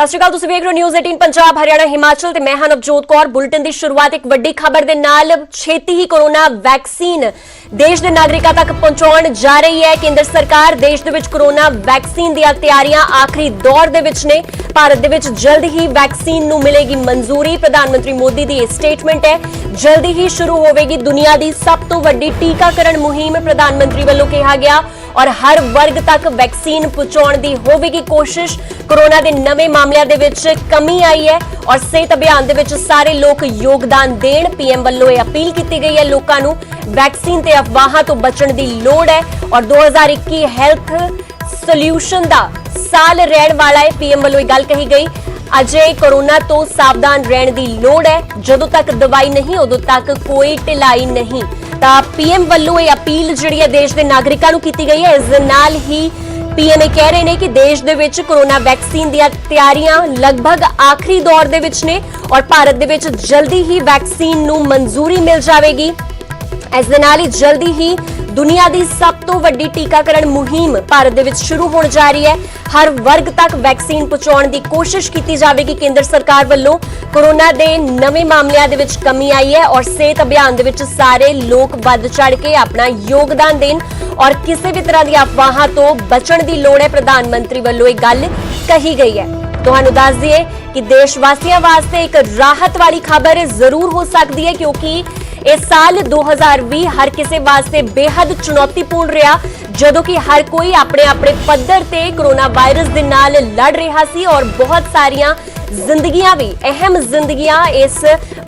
सत श्री अकाल, तुसीं वेख रहे हो न्यूज़ 18 पंजाब हरियाणा हिमाचल ते मैं हां नवजोत कौर। बुलेटिन की शुरुआत एक वड्डी खबर दे नाल। छेती ही कोरोना वैक्सीन देश के नागरिकों तक पहुंचाउण जा रही है। केंद्र सरकार देश दे विच कोरोना वैक्सीन दी तैयारियां आखिरी दौर दे विच ने। भारत दे विच जल्द ही वैक्सीन नूं मिलेगी मंजूरी। प्रधानमंत्री मोदी दी स्टेटमेंट है, जल्दी ही शुरू होवेगी दुनिया की सब तो वड्डी टीकाकरण मुहिम। प्रधानमंत्री वालों कहा गया और हर वर्ग तक वैक्सीन पहुंचाउण दी होवेगी कोशिश। कोरोना के नवे मामलों दे विच कमी आई है और सेहत अभियान दे विच सारे लोग योगदान देण। पीएम वालों यह अपील की गई है, लोगों नूं वैक्सीन ते अफवाहां तो बचण दी लोड़ है और 2021 हैल्थ सोल्यूशन दा साल रहण वाला है। पीएम वालों गल कही गई, अजे कोरोना तो सावधान रहने की लोड़ है। जदों तक दवाई नहीं उदों तक कोई ढिलाई नहीं। तां पीएम वालों यह अपील जिहड़ी है देश के नागरिकों नूं कीती गई है। इस दे नाल ही पीएम कह रहे हैं कि देश दे विच कोरोना वैक्सीन दी तैयारियां लगभग आखिरी दौर दे विच ने और भारत दे विच जल्दी ही वैक्सीन नूं मंजूरी मिल जाएगी। इस दे नाल ही जल्दी ही दुनिया की सब तो वड्डी टीकाकरण मुहिम भारत दे विच शुरू होने जा रही है। हर वर्ग तक वैक्सीन पहुंचाउण की कोशिश की जाएगी। केंद्र सरकार वालों कोरोना के नवे मामलों दे विच कमी आई है और सेहत अभियान दे विच सारे लोग वध चढ़ के अपना योगदान देन और किसी भी तरह की अफवाहां तो बचण की लोड़ है। प्रधानमंत्री वालों एक गल कही गई है। तुहानूं दस दिए कि देशवासियों वास्ते एक राहत वाली खबर जरूर हो सकती है, क्योंकि इस साल 2020 हर किसी वास्ते बेहद चुनौतीपूर्ण रहा, जदों कि हर कोई अपने अपने पद्धर ते कोरोना वायरस दे नाल लड़ रहा सी और बहुत सारियां जिंदगियां भी अहम जिंदगियां इस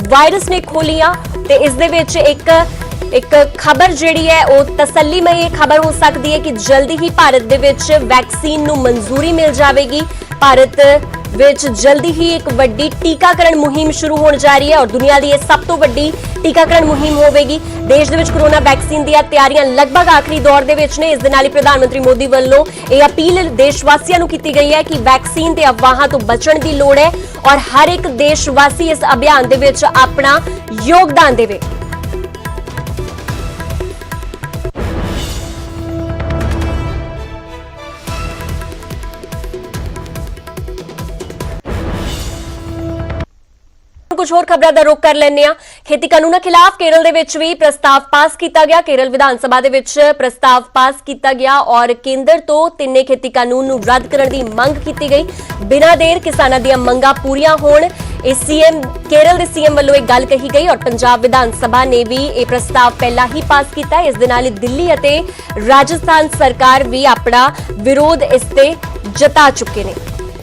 वायरस ने खोलियां। ते इस दे विच एक खबर जिहड़ी है वो तसल्लीमई खबर हो सकती है कि जल्दी ही भारत दे विच वैक्सीन नूं मंजूरी मिल जाएगी। भारत विच जल्दी ही एक वड्डी टीकाकरण मुहिम शुरू होने जा रही है और दुनिया की सब तो वड्डी टीकाकरण मुहिम होगी। देश दे विच कोरोना वैक्सीन दी तैयारियां लगभग आखिरी दौर दे विच ने। इस दे नाल ही प्रधानमंत्री मोदी वालों यह अपील देशवासियों नूं कीती गई है कि वैक्सीन ते अफवाहां तो बचण दी लोड़ है और हर एक देशवासी इस अभियान दे विच अपना योगदान देवे। कुछ होर खबरों का रुख कर लेने। खेती कानूनों खिलाफ केरल दे विच भी प्रस्ताव पास किया गया। केरल विधान सभा दे विच प्रस्ताव पास किया गया और केंद्र तो तिन्ने खेती कानून नूं रद्द करने की मंग की गई। बिना देर किसानां दीआं मंगां पूरीआं होण इस सीएम केरल के सीएम वालों एक गल कही गई और पंजाब विधान सभा ने भी यह प्रस्ताव पहला ही पास किया। इस दे नाल दिल्ली अते राजस्थान सरकार भी अपना विरोध इसते जता चुके ने।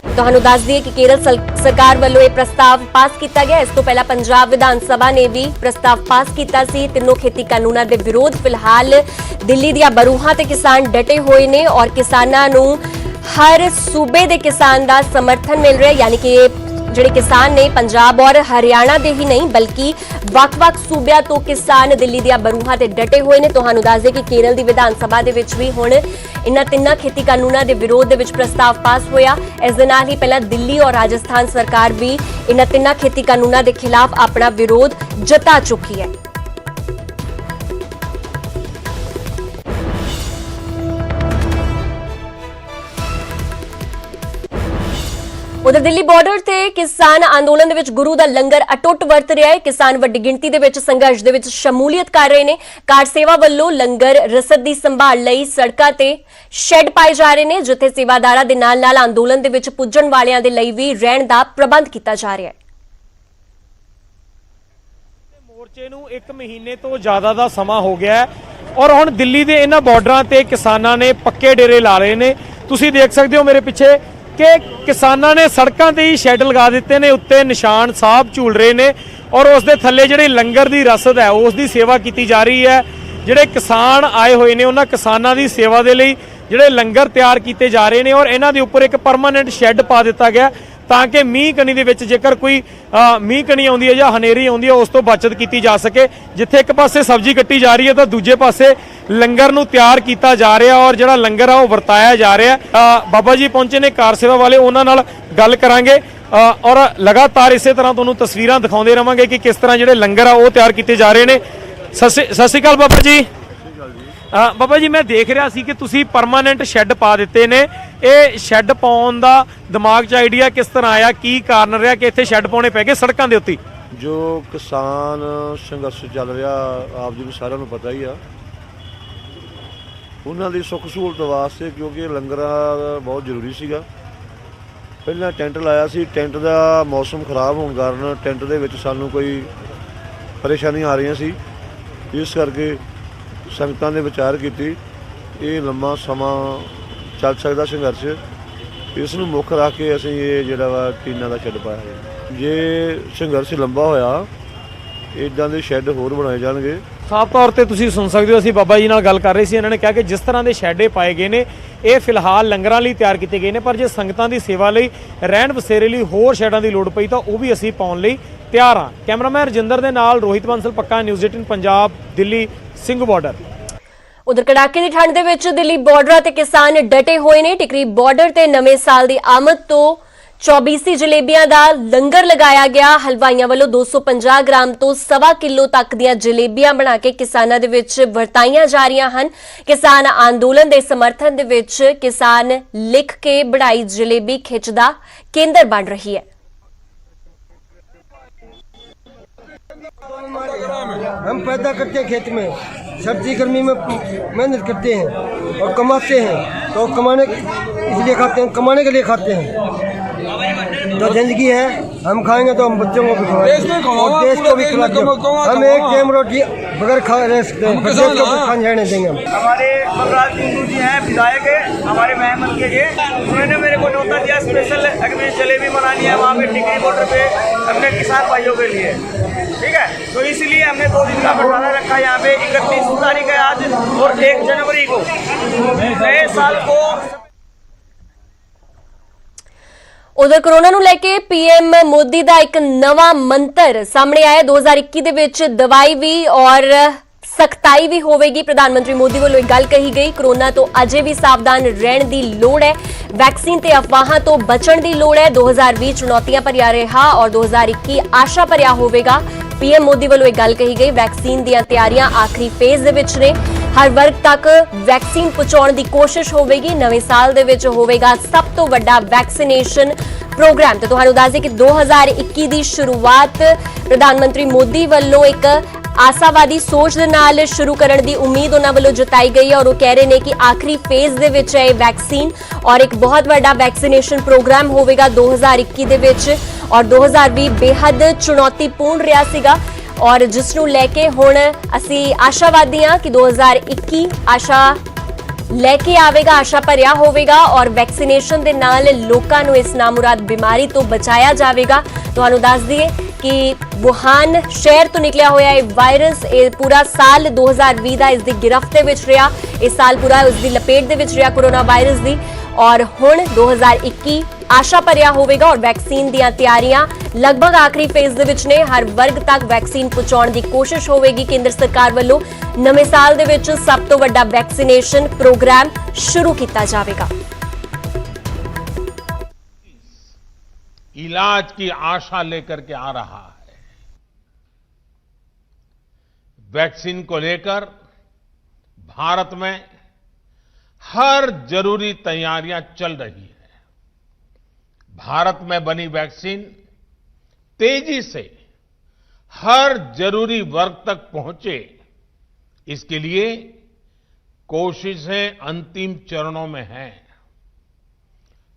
तुहानूं दस दिए कि केरल सरकार वालों यह प्रस्ताव पास किया गया। इस तो पहला पंजाब विधान सभा ने भी प्रस्ताव पास किया सी। तीनों खेती कानूनों के विरोध फिलहाल दिल्ली दीआं बरूहां ते किसान डटे हुए ने और किसानां नूं हर सूबे के किसान का समर्थन मिल रहा है। यानी कि ਜਿਹੜੇ किसान ने पंजाब और हरियाणा के ही नहीं बल्कि ਵੱਖ-ਵੱਖ सूबिया तो किसान दिल्ली ਦੀਆਂ ਬਰੂਹਾਂ ਤੇ डटे हुए ने। ਤੁਹਾਨੂੰ ਦੱਸ ਦੇ कि केरल की विधान सभा ਦੇ ਵਿੱਚ ਵੀ ਹੁਣ इन्हां ਤਿੰਨਾਂ खेती कानूनों के विरोध ਦੇ ਵਿੱਚ प्रस्ताव पास होया। इस दे नाल ही पहला दिल्ली और राजस्थान सरकार भी इन्हां ਤਿੰਨਾਂ खेती कानूनों के खिलाफ अपना विरोध जता चुकी है। उधर दिल्ली बॉर्डर से किसान अंदोलन दे गुरु का लंगर अटुट वरत रहा है। किसान वड्डी गिणती दे संघर्ष दे शमूलीयत कर रहे हैं। कार सेवा वालों लंगर रसद की संभाल लई सड़कों ते शैड पाए जा रहे हैं, जिथे सेवादारां दे नाल नाल अंदोलन दे विच पुज्जण वालियां दे लई भी रहण दा प्रबंध किया जा रहा है। मोर्चे नूं 1 महीने तो ज़्यादा का समा हो गया है और हुण दिल्ली के इन्हां बॉर्डरां ते किसानां ने पक्के डेरे ला रहे हैं। तुसीं देख सकते हो मेरे पिछे कि किसानां ने सड़कों ते ही शैड लगा दिते ने, उत्ते निशान साहब झूल रहे ने और उस दे थल्ले जिहड़ी लंगर दी रसद है उसकी सेवा की जा रही है। जिहड़े किसान आए हुए ने उन्हां किसानां दी सेवा दे लई जिहड़े लंगर तैयार किए जा रहे हैं और इन्हां दे उपर एक परमानेंट शैड पा दिता गया ताकि मीह कनी दे विच जेकर कोई मीह कनी आउंदी है जां हनेरी आउंदी है उस तो बचत की जा सके। जिथे एक पासे सब्जी कट्टी जा रही है तो दूजे पासे लंगर नूं तैयार किया जा रहा और जिहड़ा लंगर है वो वरताया जा रहा है। बाबा जी पहुंचे ने कार सेवा वाले, उन्हां नाल गल करांगे और लगातार इसे तरह तुहानूं तस्वीरां दिखाउंदे रहांगे कि किस तरह जिहड़े लंगर आ वो तैयार किए जा रहे हैं। सत श्री अकाल बाबा जी। बाबा जी मैं देख रहा सी कि तुसी परमानेंट शैड पा दिते ने ਇਹ ਸ਼ੈੱਡ ਪਾਉਣ ਦਾ ਦਿਮਾਗ 'ਚ ਆਈਡੀਆ ਕਿਸ ਤਰ੍ਹਾਂ ਆਇਆ, ਕੀ ਕਾਰਨ ਰਿਹਾ ਕਿ ਇੱਥੇ ਸ਼ੈੱਡ ਪਾਉਣੇ ਪੈ ਗਏ ਸੜਕਾਂ ਦੇ ਉੱਤੇ? ਜੋ ਕਿਸਾਨ ਸੰਘਰਸ਼ ਚੱਲ ਰਿਹਾ ਆਪ ਜੀ ਨੂੰ ਸਾਰਿਆਂ ਨੂੰ ਪਤਾ ਹੀ ਆ, ਉਹਨਾਂ ਦੀ ਸੁੱਖ ਸਹੂਲਤ ਵਾਸਤੇ, ਕਿਉਂਕਿ ਲੰਗਰਾਂ ਬਹੁਤ ਜ਼ਰੂਰੀ ਸੀਗਾ। ਪਹਿਲਾਂ ਟੈਂਟ ਲਾਇਆ ਸੀ, ਟੈਂਟ ਦਾ ਮੌਸਮ ਖਰਾਬ ਹੋਣ ਕਾਰਨ ਟੈਂਟ ਦੇ ਵਿੱਚ ਸਾਨੂੰ ਕੋਈ ਪਰੇਸ਼ਾਨੀਆਂ ਆ ਰਹੀਆਂ ਸੀ, ਇਸ ਕਰਕੇ ਸੰਗਤਾਂ ਨੇ ਵਿਚਾਰ ਕੀਤੀ ਇਹ ਲੰਮਾ ਸਮਾਂ ਚੱਲ ਸਕਦਾ ਸੰਘਰਸ਼, ਇਸ ਨੂੰ ਮੁੱਖ ਰੱਖ ਕੇ ਅਸੀਂ ਇਹ ਜਿਹੜਾ ਵਾ ਟੀਨਾਂ ਦਾ ਸ਼ੈੱਡ ਪਾਇਆ ਹੈ। ਜੇ ਸੰਘਰਸ਼ ਲੰਬਾ ਹੋਇਆ ਇੱਦਾਂ ਦੇ ਸ਼ੈੱਡ ਹੋਰ ਬਣਾਏ ਜਾਣਗੇ। ਸਾਫ਼ ਤੌਰ ਤੇ ਤੁਸੀਂ ਸੁਣ ਸਕਦੇ ਹੋ, ਅਸੀਂ ਬਾਬਾ ਜੀ ਨਾਲ ਗੱਲ ਕਰ ਰਹੇ ਸੀ, ਇਹਨਾਂ ਨੇ ਕਿਹਾ ਕਿ ਜਿਸ ਤਰ੍ਹਾਂ ਦੇ ਸ਼ੈੱਡੇ ਪਾਏ ਗਏ ਨੇ ਇਹ ਫਿਲਹਾਲ ਲੰਗਰਾਂ ਲਈ ਤਿਆਰ ਕੀਤੇ ਗਏ ਨੇ, ਪਰ ਜੇ ਸੰਗਤਾਂ ਦੀ ਸੇਵਾ ਲਈ ਰਹਿਣ ਬਸੇਰੇ ਲਈ ਹੋਰ ਸ਼ੈੱਡਾਂ ਦੀ ਲੋੜ ਪਈ ਤਾਂ ਉਹ ਵੀ ਅਸੀਂ ਪਾਉਣ ਲਈ ਤਿਆਰ ਹਾਂ। ਕੈਮਰਾਮੈਨ ਰਜਿੰਦਰ ਦੇ ਨਾਲ ਰੋਹਿਤ ਬੰਸਲ, ਪੱਕਾ ਨਿਊਜ਼ 18 ਪੰਜਾਬ, ਦਿੱਲੀ ਸਿੰਘ ਬਾਰਡਰ। ਉਧਰ ਕੜਾਕੇ ਦੀ ਠੰਡ ਦੇ ਵਿੱਚ ਦਿੱਲੀ ਬਾਰਡਰਾਂ ਤੇ ਕਿਸਾਨ ਡਟੇ ਹੋਏ ਨੇ। ਟਿਕਰੀ ਬਾਰਡਰ ਤੇ ਨਵੇਂ ਸਾਲ ਦੀ ਆਮਦ ਤੋਂ 24 ਜਲੇਬੀਆਂ ਦਾ ਲੰਗਰ ਲਗਾਇਆ ਗਿਆ। ਹਲਵਾਈਆਂ ਵੱਲੋਂ 250 ਗ੍ਰਾਮ ਤੋਂ 1.25 ਕਿਲੋ ਤੱਕ ਦੀਆਂ ਜਲੇਬੀਆਂ ਬਣਾ ਕੇ ਕਿਸਾਨਾਂ ਦੇ ਵਿੱਚ ਵਰਤਾਈਆਂ ਜਾ ਰਹੀਆਂ ਹਨ। ਕਿਸਾਨ ਅੰਦੋਲਨ ਦੇ ਸਮਰਥਨ ਦੇ ਵਿੱਚ ਕਿਸਾਨ ਲਿਖ ਕੇ ਬਣਾਈ ਜਲੇਬੀ ਖਿੱਚ ਦਾ ਕੇਂਦਰ ਬਣ ਰਹੀ ਹੈ। हम पैदा करते हैं खेत में, सर्दी गर्मी में मेहनत करते हैं और कमाते हैं, तो कमाने इसलिए खाते हैं, कमाने के लिए खाते हैं। जो जिंदगी है हम खाएंगे तो हम बच्चों को भी खिलाएंगे और देश को भी खिलाते हैं। हम एक टाइम रोटी बगैर खा रह सकते हैं, देश को भी खाने जाने देंगे हम। हमारे बलराज सिंह जी हैं विधायक है, हमारे महमद के जी, उन्होंने मेरे को न्योता दिया स्पेशल अग्नि जलेबी बनानी है वहाँ पे टिकरी बॉर्डर पे अपने किसान भाइयों के लिए, ठीक है। तो इसलिए हमने 2 दिन का बंटवारा रखा है यहाँ पे। 31 तारीख है आज और 1 जनवरी को नए साल को। उधर कोरोना ਨੂੰ ਲੈ ਕੇ ਪੀਐਮ ਮੋਦੀ ਦਾ ਇੱਕ ਨਵਾਂ ਮੰਤਰ ਸਾਹਮਣੇ ਆਇਆ। 2021 ਦੇ ਵਿੱਚ ਦਵਾਈ ਵੀ ਔਰ ਸਖਤਾਈ ਵੀ ਹੋਵੇਗੀ। ਪ੍ਰਧਾਨ ਮੰਤਰੀ ਮੋਦੀ ਵੱਲੋਂ ਇੱਕ ਗੱਲ ਕਹੀ ਗਈ, ਕੋਰੋਨਾ ਤੋਂ ਅਜੇ ਵੀ ਸਾਵਧਾਨ ਰਹਿਣ ਦੀ ਲੋੜ ਹੈ, ਵੈਕਸੀਨ ਤੇ ਅਫਵਾਹਾਂ ਤੋਂ ਬਚਣ ਦੀ ਲੋੜ ਹੈ। 2020 ਚੁਣੌਤੀਆਂ ਭਰਿਆ ਰਿਹਾ ਔਰ 2021 ਆਸ਼ਾ ਭਰਿਆ ਹੋਵੇਗਾ। ਪੀਐਮ ਮੋਦੀ ਵੱਲੋਂ ਇੱਕ ਗੱਲ ਕਹੀ ਗਈ, ਵੈਕਸੀਨ ਦੀਆਂ ਤਿਆਰੀਆਂ ਆਖਰੀ ਫੇਜ਼ ਦੇ ਵਿੱਚ ਨੇ। ਹਰ ਵਰਗ ਤੱਕ ਵੈਕਸੀਨ ਪਹੁੰਚਾਉਣ ਦੀ ਕੋਸ਼ਿਸ਼ ਹੋਵੇਗੀ। ਨਵੇਂ ਸਾਲ ਦੇ ਵਿੱਚ ਹੋਵੇਗਾ ਸਭ ਤੋਂ ਵੱਡਾ ਵੈਕਸੀਨੇਸ਼ਨ ਪ੍ਰੋਗਰਾਮ। ਤੇ ਤੁਹਾਨੂੰ ਦੱਸ ਦੇ ਕਿ 2021 ਦੀ ਸ਼ੁਰੂਆਤ ਪ੍ਰਧਾਨ ਮੰਤਰੀ ਮੋਦੀ ਵੱਲੋਂ ਇੱਕ ਆਸਾਵਾਦੀ ਸੋਚ ਦੇ ਨਾਲ ਸ਼ੁਰੂ ਕਰਨ ਦੀ ਉਮੀਦ ਉਹਨਾਂ ਵੱਲੋਂ ਜਤਾਈ ਗਈ ਹੈ ਔਰ ਉਹ ਕਹਿ ਰਹੇ ਨੇ ਕਿ ਆਖਰੀ ਫੇਜ਼ ਦੇ ਵਿੱਚ ਹੈ ਵੈਕਸੀਨ ਔਰ ਇੱਕ ਬਹੁਤ ਵੱਡਾ ਵੈਕਸੀਨੇਸ਼ਨ ਪ੍ਰੋਗਰਾਮ ਹੋਵੇਗਾ 2021 ਦੇ ਵਿੱਚ। ਔਰ 2020 ਬੇहद ਚੁਣੌਤੀਪੂਰਨ ਰਿਹਾ ਸੀਗਾ ਔਰ ਜਿਸ ਨੂੰ ਲੈ ਕੇ ਹੁਣ ਅਸੀਂ ਆਸ਼ਾਵਾਦੀ ਹਾਂ ਕਿ 2021 ਆਸ਼ਾ ਲੈ ਕੇ ਆਵੇਗਾ, ਆਸ਼ਾ ਭਰਿਆ ਹੋਵੇਗਾ ਔਰ ਵੈਕਸੀਨੇਸ਼ਨ ਦੇ ਨਾਲ ਲੋਕਾਂ ਨੂੰ ਇਸ ਨਾਮੁਰਾਦ ਬਿਮਾਰੀ ਤੋਂ ਬਚਾਇਆ ਜਾਵੇਗਾ। ਤੁਹਾਨੂੰ ਦੱਸ ਦਈਏ ਕਿ ਵੁਹਾਨ ਸ਼ਹਿਰ ਤੋਂ ਨਿਕਲਿਆ ਹੋਇਆ ਇਹ ਵਾਇਰਸ ਇਹ ਪੂਰਾ ਸਾਲ 2020 ਦਾ ਇਸ ਦੀ ਗਿਰਫਤ ਦੇ ਵਿੱਚ ਰਿਹਾ। ਇਸ ਸਾਲ ਪੂਰਾ ਉਸ ਦੀ ਲਪੇਟ ਦੇ ਵਿੱਚ ਰਿਹਾ ਕੋਰੋਨਾ ਵਾਇਰਸ ਦੀ ਔਰ ਹੁਣ 2021 ਆਸ਼ਾ ਭਰਿਆ ਹੋਵੇਗਾ ਔਰ ਵੈਕਸੀਨ ਦੀਆਂ ਤਿਆਰੀਆਂ ਲਗਭਗ ਆਖਰੀ ਫੇਜ਼ ਦੇ ਵਿੱਚ ਨੇ। ਹਰ ਵਰਗ ਤੱਕ ਵੈਕਸੀਨ ਪਹੁੰਚਾਉਣ ਦੀ ਕੋਸ਼ਿਸ਼ ਹੋਵੇਗੀ ਕੇਂਦਰ ਸਰਕਾਰ ਵੱਲੋਂ। ਨਵੇਂ ਸਾਲ ਦੇ ਵਿੱਚ ਸਭ ਤੋਂ ਵੱਡਾ ਵੈਕਸੀਨੇਸ਼ਨ ਪ੍ਰੋਗਰਾਮ ਸ਼ੁਰੂ ਕੀਤਾ ਜਾਵੇਗਾ। इलाज की आशा लेकर के आ रहा है। वैक्सीन को लेकर भारत में हर जरूरी तैयारियां चल रही है। भारत में बनी वैक्सीन तेजी से हर जरूरी वर्ग तक पहुंचे, इसके लिए कोशिशें अंतिम चरणों में हैं।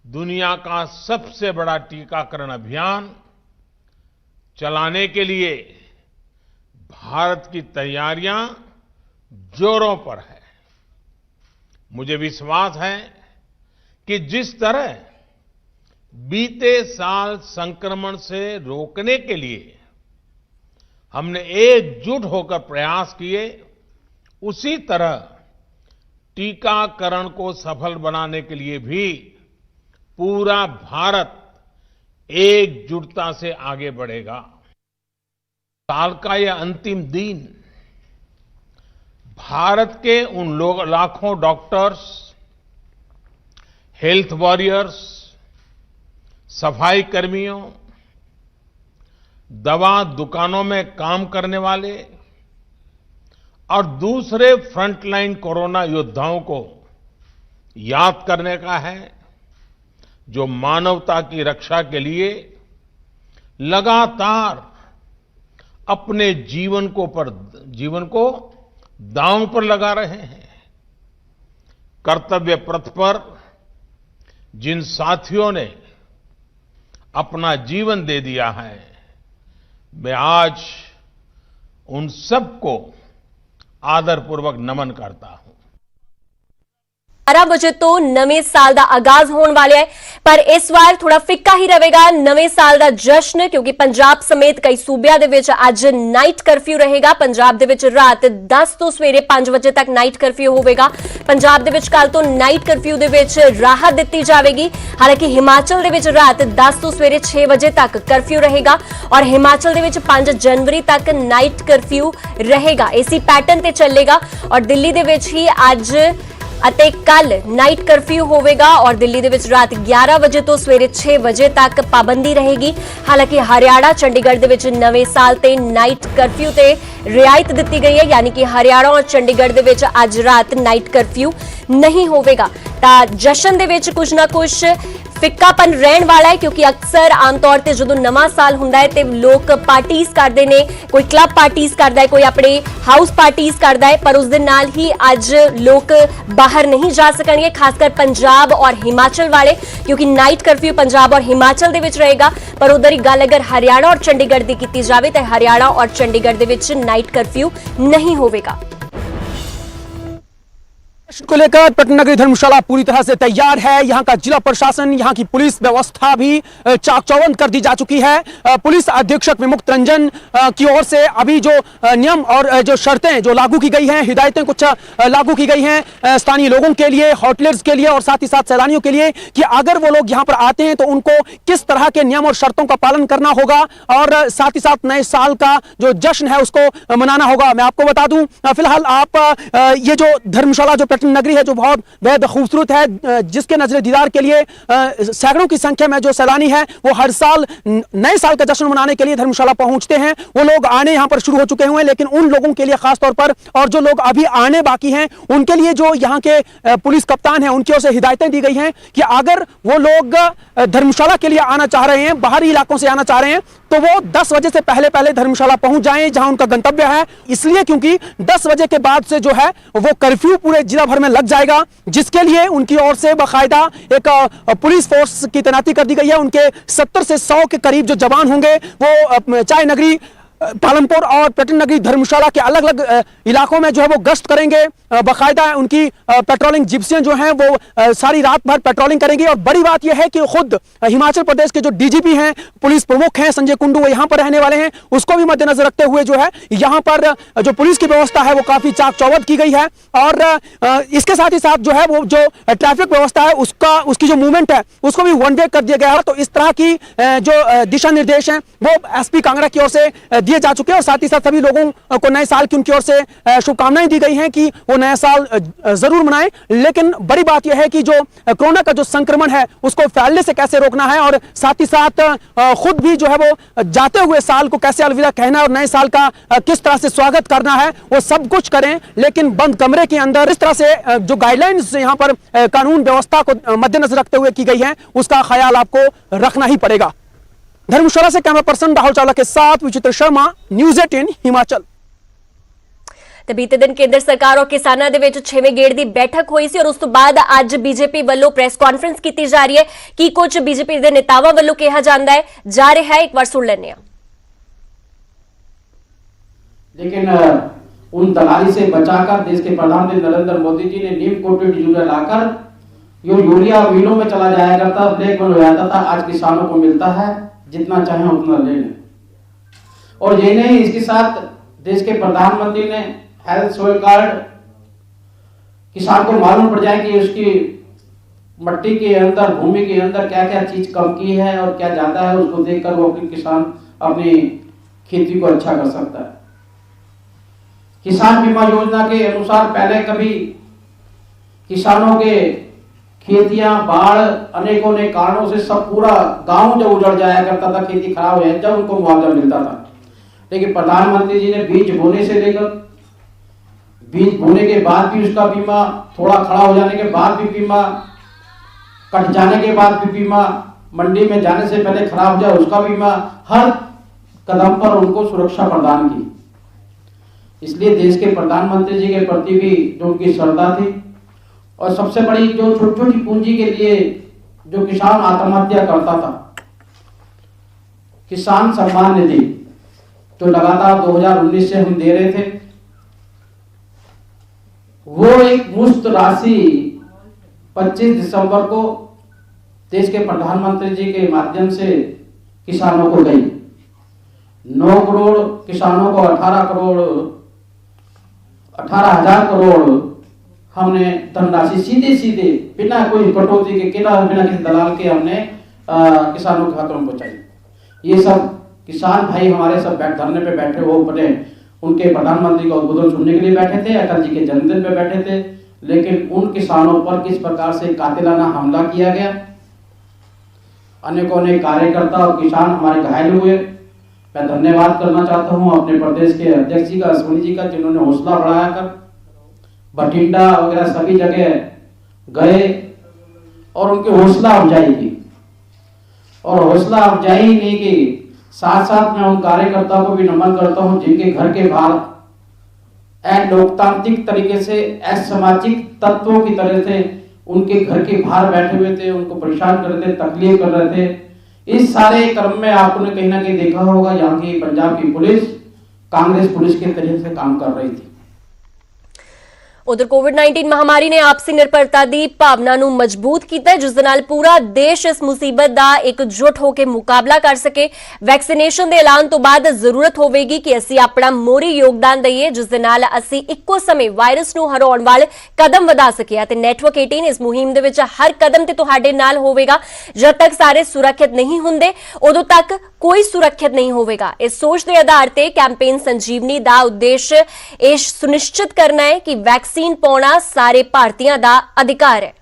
दुनिया का सबसे बड़ा टीकाकरण अभियान चलाने के लिए भारत की तैयारियां जोरों पर है। मुझे विश्वास है कि जिस तरह बीते साल संक्रमण से रोकने के लिए हमने एकजुट होकर प्रयास किए, उसी तरह टीकाकरण को सफल बनाने के लिए भी पूरा भारत एकजुटता से आगे बढ़ेगा। साल का यह अंतिम दिन भारत के उन लाखों डॉक्टर्स, हेल्थ वॉरियर्स, सफाई कर्मियों, दवा दुकानों में काम करने वाले और दूसरे फ्रंटलाइन कोरोना योद्धाओं को याद करने का है, जो मानवता की रक्षा के लिए लगातार अपने जीवन को दांव पर लगा रहे हैं। कर्तव्य पथ पर जिन साथियों ने अपना जीवन दे दिया है, मैं आज उन सबको आदरपूर्वक नमन करता हूं। 12 ਵਜੇ ਤੋਂ ਨਵੇਂ ਸਾਲ ਦਾ ਆਗਾਜ਼ ਹੋਣ ਵਾਲਾ ਹੈ, ਪਰ ਇਸ ਵਾਰ ਥੋੜਾ ਫਿੱਕਾ ਹੀ ਰਹੇਗਾ ਨਵੇਂ ਸਾਲ ਦਾ ਜਸ਼ਨ, ਕਿਉਂਕਿ ਪੰਜਾਬ ਸਮੇਤ ਕਈ ਸੂਬਿਆਂ ਦੇ ਵਿੱਚ ਅੱਜ ਨਾਈਟ ਕਰਫਿਊ ਰਹੇਗਾ। ਪੰਜਾਬ ਦੇ ਵਿੱਚ ਰਾਤ 10 ਤੋਂ ਸਵੇਰੇ 5 ਵਜੇ ਤੱਕ ਨਾਈਟ ਕਰਫਿਊ ਹੋਵੇਗਾ। ਪੰਜਾਬ ਦੇ ਵਿੱਚ ਕੱਲ ਤੋਂ ਨਾਈਟ ਕਰਫਿਊ ਦੇ ਵਿੱਚ ਰਾਹਤ ਦਿੱਤੀ ਜਾਵੇਗੀ। ਹਾਲਾਂਕਿ ਹਿਮਾਚਲ ਦੇ ਵਿੱਚ ਰਾਤ 10 ਤੋਂ ਸਵੇਰੇ 6 ਵਜੇ ਤੱਕ ਕਰਫਿਊ ਰਹੇਗਾ ਔਰ ਹਿਮਾਚਲ ਦੇ ਵਿੱਚ 5 ਜਨਵਰੀ ਤੱਕ ਨਾਈਟ ਕਰਫਿਊ ਰਹੇਗਾ। ਇਸੇ ਪੈਟਰਨ ਤੇ ਚੱਲੇਗਾ ਔਰ ਦਿੱਲੀ ਦੇ ਵਿੱਚ ਹੀ ਅੱਜ ਅਤੇ ਕੱਲ ਨਾਈਟ ਕਰਫਿਊ ਹੋਵੇਗਾ ਔਰ ਦਿੱਲੀ ਦੇ ਵਿੱਚ ਰਾਤ 11 ਵਜੇ ਤੋਂ ਸਵੇਰੇ 6 ਵਜੇ ਤੱਕ ਪਾਬੰਦੀ ਰਹੇਗੀ। ਹਾਲਾਂਕਿ ਹਰਿਆਣਾ ਚੰਡੀਗੜ੍ਹ ਦੇ ਵਿੱਚ ਨਵੇਂ ਸਾਲ ਤੇ ਨਾਈਟ ਕਰਫਿਊ ਤੇ ਰਿਆਇਤ ਦਿੱਤੀ ਗਈ ਹੈ, ਯਾਨੀ ਕਿ ਹਰਿਆਣਾ ਔਰ ਚੰਡੀਗੜ੍ਹ ਦੇ ਵਿੱਚ ਅੱਜ ਰਾਤ ਨਾਈਟ ਕਰਫਿਊ ਨਹੀਂ ਹੋਵੇਗਾ। ਤਾਂ ਜਸ਼ਨ ਦੇ ਵਿੱਚ ਕੁਝ ਨਾ ਕੁਝ ਫਿੱਕਾਪਨ ਰਹਿਣ ਵਾਲਾ ਹੈ, ਕਿਉਂਕਿ ਅਕਸਰ ਆਮ ਤੌਰ ਤੇ ਜਦੋਂ ਨਵਾਂ ਸਾਲ ਹੁੰਦਾ ਹੈ ਤੇ ਲੋਕ ਪਾਰਟੀਜ਼ ਕਰਦੇ ਨੇ, ਕੋਈ ਕਲੱਬ ਪਾਰਟੀਜ਼ ਕਰਦਾ ਹੈ, ਕੋਈ ਆਪਣੇ ਹਾਊਸ ਪਾਰਟੀਜ਼ ਕਰਦਾ ਹੈ, ਪਰ ਉਸ ਦੇ ਨਾਲ ਹੀ ਅੱਜ ਲੋਕ ਬਾਹਰ ਨਹੀਂ ਜਾ ਸਕਣਗੇ, ਖਾਸ ਕਰ ਪੰਜਾਬ ਔਰ ਹਿਮਾਚਲ ਵਾਲੇ, ਕਿਉਂਕਿ ਨਾਈਟ ਕਰਫਿਊ ਪੰਜਾਬ ਔਰ ਹਿਮਾਚਲ ਦੇ ਵਿੱਚ ਰਹੇਗਾ। ਪਰ ਉਧਰ ਹੀ ਗੱਲ ਅਗਰ ਹਰਿਆਣਾ ਔਰ ਚੰਡੀਗੜ੍ਹ ਦੀ ਕੀਤੀ ਜਾਵੇ ਤਾਂ ਹਰਿਆਣਾ ਔਰ ਚੰਡੀਗੜ੍ਹ ਦੇ ਵਿੱਚ ਨਾਈਟ ਕਰਫਿਊ नहीं होगा। को लेकर पटना नगरी धर्मशाला पूरी तरह से तैयार है। यहाँ का जिला प्रशासन, यहाँ की पुलिस व्यवस्था भी चाक चौबंद कर दी जा चुकी है। पुलिस अधीक्षक विमुक्त रंजन की ओर से अभी जो नियम और जो शर्तें जो लागू की गई हैं, हिदायतें कुछ लागू की गई हैं स्थानीय लोगों के लिए, होटलर्स के लिए और साथ ही साथ सैलानियों के लिए, कि अगर वो लोग यहाँ पर आते हैं तो उनको किस तरह के नियम और शर्तों का पालन करना होगा और साथ ही साथ नए साल का जो जश्न है उसको मनाना होगा। मैं आपको बता दूं, फिलहाल आप ये जो धर्मशाला जो नगरी है जो बहुत बेहद खूबसूरत है, जिसके नजर दीदार के लिए सैकड़ों की संख्या में जो सैलानी है वो हर साल नए साल का जश्न मनाने के लिए धर्मशाला पहुंचते हैं। वो लोग आने यहाँ पर शुरू हो चुके हुए हैं, लेकिन उन लोगों के लिए खास तौर पर और जो लोग अभी आने बाकी हैं उनके लिए जो यहाँ के पुलिस कप्तान हैं उनकी ओर से हिदायतें दी गई हैं कि अगर वो लोग धर्मशाला के लिए आना चाह रहे हैं, बाहरी इलाकों से आना चाह रहे हैं, तो वो 10 बजे से पहले धर्मशाला पहुंच जाएं जहां उनका गंतव्य है। इसलिए क्योंकि 10 बजे के बाद से जो है वो कर्फ्यू पूरे जिला भर में लग जाएगा, जिसके लिए उनकी ओर से बाकायदा एक पुलिस फोर्स की तैनाती कर दी गई है। उनके 70 से 100 के करीब जो जवान होंगे वो चाय नगरी, पालमपुर और पटना नगरी धर्मशाला के अलग अलग इलाकों में जो है वो गश्त करेंगे। बाकायदा उनकी पेट्रोलिंग जिप्सियां जो हैं वो सारी रात भर पेट्रोलिंग करेंगी। और बड़ी बात यह है कि खुद हिमाचल प्रदेश के जो डीजीपी हैं, पुलिस प्रमुख हैं संजय कुंडू, वो यहाँ पर रहने वाले हैं। उसको भी मद्देनजर रखते हुए जो है यहाँ पर जो पुलिस की व्यवस्था है वो काफी चाक चौबंद की गई है। और इसके साथ ही साथ जो है वो जो ट्रैफिक व्यवस्था है उसकी जो मूवमेंट है उसको भी वन वे कर दिया गया है। तो इस तरह की जो दिशा निर्देश हैं वो एसपी कांगड़ा की ओर से दिए जा चुके हैं और साथ ही साथ सभी लोगों को नए साल की उनकी ओर से शुभकामनाएं दी गई हैं कि वो नया साल जरूर मनाएं। लेकिन बड़ी बात यह है कि जो कोरोना का जो संक्रमण है उसको फैलने से कैसे रोकना है और साथ ही साथ खुद भी जो है वो जाते हुए साल को कैसे अलविदा कहना है और नए साल का किस तरह से स्वागत करना है वो सब कुछ करें, लेकिन बंद कमरे के अंदर। इस तरह से जो गाइडलाइंस यहाँ पर कानून व्यवस्था को मद्देनजर रखते हुए की गई है उसका ख्याल आपको रखना ही पड़ेगा। धर्मशाला से कैमरा पर्सन राहुल चावला के साथ विचित्र शर्मा, न्यूज़ 18 हिमाचल। ਤੇ ਬੀਤੇ ਦਿਨ ਕੇਂਦਰ ਸਰਕਾਰ ਔਰ ਕਿਸਾਨਾਂ ਦੇ ਵਿੱਚ 6ਵੇਂ ਗੇੜ ਦੀ ਬੈਠਕ ਹੋਈ ਸੀ ਔਰ ਉਸ ਤੋਂ ਬਾਅਦ ਅੱਜ ਬੀਜੇਪੀ ਵੱਲੋਂ ਪ੍ਰੈਸ ਕਾਨਫਰੰਸ ਕੀਤੀ ਜਾ ਰਹੀ ਹੈ। ਕੀ ਕੁਝ ਬੀਜੇਪੀ ਦੇ ਨੇਤਾਵਾਂ ਵੱਲੋਂ ਕਿਹਾ ਜਾਂਦਾ ਹੈ ਜਾ ਰਿਹਾ ਹੈ, ਇੱਕ ਵਾਰ ਸੁਣ ਲੈਂਦੇ ਹਾਂ। लेकिन उन दलाली से बचाकर देश के प्रधानमंत्री नरेंद्र मोदी जी ने नीम कोटेड यूरिया लाकर जो यूरिया मिलों में चला जाया करता, ब्लैक में हो जाता था, आज किसानों को मिलता है, जितना चाहे उतना ले लें। और ये नहीं, इसके साथ देश के प्रधानमंत्री ने हेल्थ सोयल कार्ड, किसान को मालूम पड़ जाए कि उसकी मट्टी के अंदर, भूमि के अंदर क्या क्या चीज कम की है और क्या ज्यादा है, उसको देखकर वो किसान अपनी खेती को अच्छा कर सकता है। किसान बीमा योजना के अनुसार पहले कभी किसानों के खेतियां बाढ़ अनेकों ने कारणों से सब पूरा गांव जब उजड़ जाया करता था, खेती खराब हो जाए, जब उनको मुआवजा मिलता था। लेकिन प्रधानमंत्री जी ने बीज बोने से लेकर बीज बोने के बाद भी उसका बीमा, थोड़ा खड़ा हो जाने के बाद भी बीमा, कट जाने के बाद भी बीमा, मंडी में जाने से पहले खराब हो जाए उसका बीमा, हर कदम पर उनको सुरक्षा प्रदान की। इसलिए देश के प्रधानमंत्री जी के प्रति भी जो उनकी श्रद्धा थी, और सबसे बड़ी जो छोटी छोटी पूंजी के लिए जो किसान आत्महत्या करता था, किसान सम्मान निधि जो लगातार 2019 से हम दे रहे थे, वो एक मुफ्त राशि 25 दिसंबर को देश के प्रधानमंत्री जी के माध्यम से किसानों को गई। 9 करोड़ किसानों को 18,000 करोड़ हमने धनराशि सीधे सीधे बिना कोई कटौती के, बिना किसी दलाल के हमने किसानों के खातों में पहुंचाई। ये सब किसान भाई हमारे सब धरने पे बैठे हो बने, उनके प्रधानमंत्री का उद्बोधन सुनने के लिए बैठे थे, अटल जी के जन्मदिन पे बैठे थे, लेकिन उन किसानों पर किस प्रकार से कातिलाना हमला किया गया। अनेकों कार्यकर्ता और किसान हमारे घायल हुए। मैं धन्यवाद करना चाहता हूं अपने प्रदेश के अध्यक्ष जी का, अश्विनी जी का, जिन्होंने हौसला बढ़ाकर बठिंडा वगैरह सभी जगह गए और उनकी हौसला अफजाई की। और हौसला अफजाई नहीं की, साथ साथ मैं उन कार्यकर्ताओं को भी नमन करता हूं जिनके घर के बाहर लोकतांत्रिक तरीके से, असामाजिक तत्वों की तरह से उनके घर के बाहर बैठे हुए थे, उनको परेशान कर रहे थे, तकलीफ कर रहे थे। इस सारे क्रम में आपने कहीं ना कहीं देखा होगा यहाँ की पंजाब की पुलिस कांग्रेस पुलिस के तरह से काम कर रही थी। उधर कोविड-19 महामारी ने आपसी निर्भरता दी भावना ਨੂੰ ਮਜ਼ਬੂਤ ਕੀਤਾ ਹੈ, ਜਿਸ ਦੇ ਨਾਲ ਪੂਰਾ ਦੇਸ਼ ਇਸ ਮੁਸੀਬਤ ਦਾ ਇਕਜੁੱਟ ਹੋ ਕੇ ਮੁਕਾਬਲਾ ਕਰ ਸਕੇ। ਵੈਕਸੀਨੇਸ਼ਨ ਦੇ ਐਲਾਨ ਤੋਂ ਬਾਅਦ ਜ਼ਰੂਰਤ ਹੋਵੇਗੀ ਕਿ ਅਸੀਂ ਆਪਣਾ ਮੋਹਰੀ ਯੋਗਦਾਨ ਦਈਏ, ਜਿਸ ਦੇ ਨਾਲ ਅਸੀਂ ਇੱਕੋ ਸਮੇਂ ਵਾਇਰਸ ਨੂੰ ਹਰਾਉਣ ਵੱਲ ਕਦਮ ਵਧਾ ਸਕੀਏ। ਤੇ ਨੈਟਵਰਕ 18 ਇਸ ਮੁਹਿੰਮ ਦੇ ਵਿੱਚ ਹਰ ਕਦਮ ਤੇ ਤੁਹਾਡੇ ਨਾਲ ਹੋਵੇਗਾ। ਜਦ ਤੱਕ ਸਾਰੇ ਸੁਰੱਖਿਅਤ ਨਹੀਂ ਹੁੰਦੇ, ਉਦੋਂ ਤੱਕ ਕੋਈ ਸੁਰੱਖਿਅਤ ਨਹੀਂ ਹੋਵੇਗਾ। ਇਸ ਸੋਚ ਦੇ ਆਧਾਰ ਤੇ ਕੈਂਪੇਨ ਸੰਜੀਵਨੀ ਦਾ ਉਦੇਸ਼ ਇਹ ਸੁਨਿਸ਼ਚਿਤ ਕਰਨਾ ਹੈ ਕਿ ਵੈਕਸੀਨ ਪਾਉਣਾ ਸਾਰੇ ਭਾਰਤੀਆਂ ਦਾ ਅਧਿਕਾਰ ਹੈ।